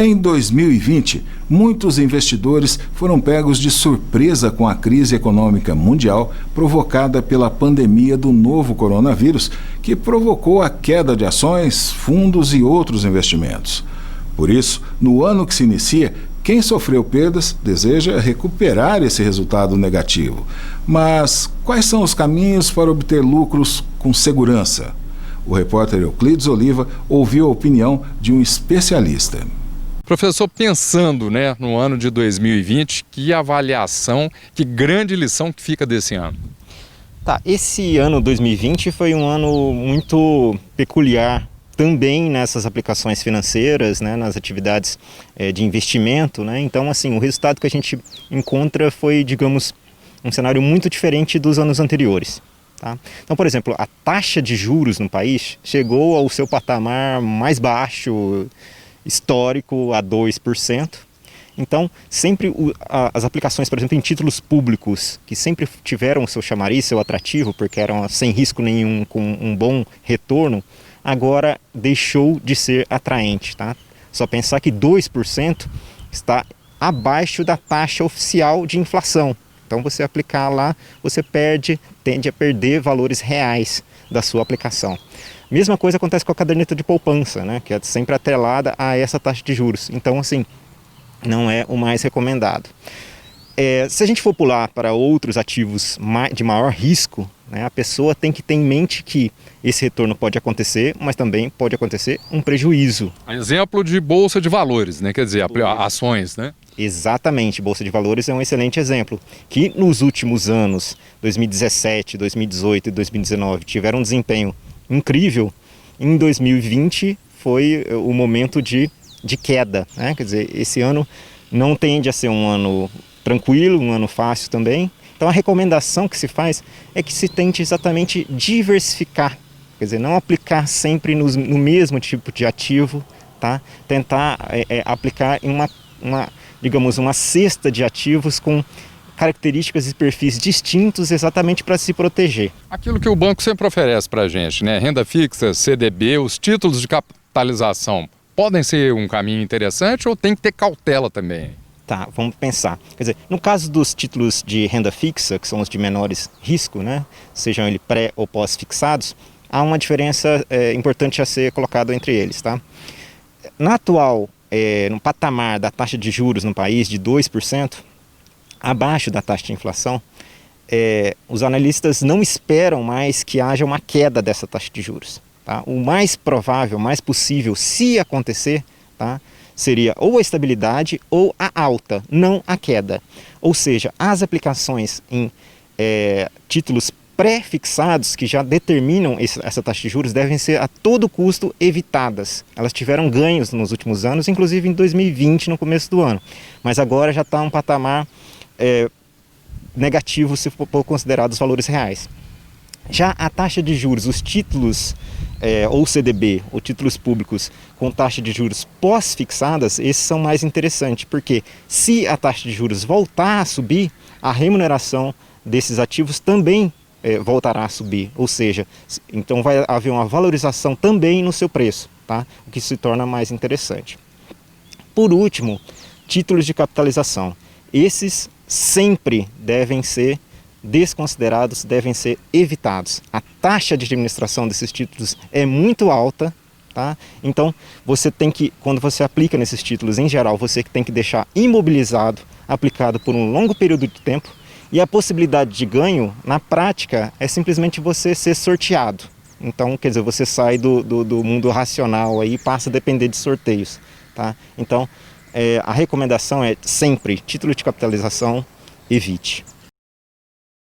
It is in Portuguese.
Em 2020, muitos investidores foram pegos de surpresa com a crise econômica mundial provocada pela pandemia do novo coronavírus, que provocou a queda de ações, fundos e outros investimentos. Por isso, no ano que se inicia, quem sofreu perdas deseja recuperar esse resultado negativo. Mas quais são os caminhos para obter lucros com segurança? O repórter Euclides Oliva ouviu a opinião de um especialista. Professor, pensando no ano de 2020, que avaliação, que grande lição que fica desse ano? Esse ano 2020 foi um ano muito peculiar também nessas aplicações financeiras, nas atividades de investimento. Então, assim, o resultado que a gente encontra foi, digamos, um cenário muito diferente dos anos anteriores. Então, por exemplo, a taxa de juros no país chegou ao seu patamar mais baixo histórico, a 2%. Então, sempre as aplicações, por exemplo, em títulos públicos, que sempre tiveram o seu chamariz, seu atrativo, porque eram sem risco nenhum, com um bom retorno, agora deixou de ser atraente. Só pensar que 2% está abaixo da taxa oficial de inflação. Então, você aplicar lá, você tende a perder valores reais da sua aplicação. Mesma coisa acontece com a caderneta de poupança, que é sempre atrelada a essa taxa de juros. Então, assim, não é o mais recomendado. Se a gente for pular para outros ativos de maior risco, a pessoa tem que ter em mente que esse retorno pode acontecer, mas também pode acontecer um prejuízo. Exemplo de bolsa de valores, quer dizer, ações, Exatamente, Bolsa de Valores é um excelente exemplo, que nos últimos anos, 2017, 2018 e 2019, tiveram um desempenho incrível. Em 2020 foi o momento de queda, Quer dizer, esse ano não tende a ser um ano tranquilo, um ano fácil também. Então a recomendação que se faz é que se tente exatamente diversificar, quer dizer, não aplicar sempre no mesmo tipo de ativo, tentar aplicar em uma cesta de ativos com características e perfis distintos exatamente para se proteger. Aquilo que o banco sempre oferece para a gente, renda fixa, CDB, os títulos de capitalização, podem ser um caminho interessante ou tem que ter cautela também? Vamos pensar. Quer dizer, no caso dos títulos de renda fixa, que são os de menores risco, sejam eles pré ou pós-fixados, há uma diferença importante a ser colocada entre eles. Na atual, no patamar da taxa de juros no país de 2%, abaixo da taxa de inflação, os analistas não esperam mais que haja uma queda dessa taxa de juros. O mais provável, mais possível, se acontecer, seria ou a estabilidade ou a alta, não a queda. Ou seja, as aplicações em títulos pré-fixados que já determinam essa taxa de juros devem ser a todo custo evitadas. Elas tiveram ganhos nos últimos anos, inclusive em 2020, no começo do ano. Mas agora já está um patamar negativo se for considerado os valores reais. Já a taxa de juros, os títulos ou CDB, ou títulos públicos com taxa de juros pós-fixadas, esses são mais interessantes, porque se a taxa de juros voltar a subir, a remuneração desses ativos também voltará a subir, ou seja, então vai haver uma valorização também no seu preço, o que se torna mais interessante. Por último, títulos de capitalização. Esses sempre devem ser desconsiderados, devem ser evitados. A taxa de administração desses títulos é muito alta, Então, você tem que, quando você aplica nesses títulos, em geral, você tem que deixar imobilizado, aplicado por um longo período de tempo, e a possibilidade de ganho, na prática, é simplesmente você ser sorteado. Então, quer dizer, você sai do mundo racional e passa a depender de sorteios. Então, a recomendação é sempre, título de capitalização, evite.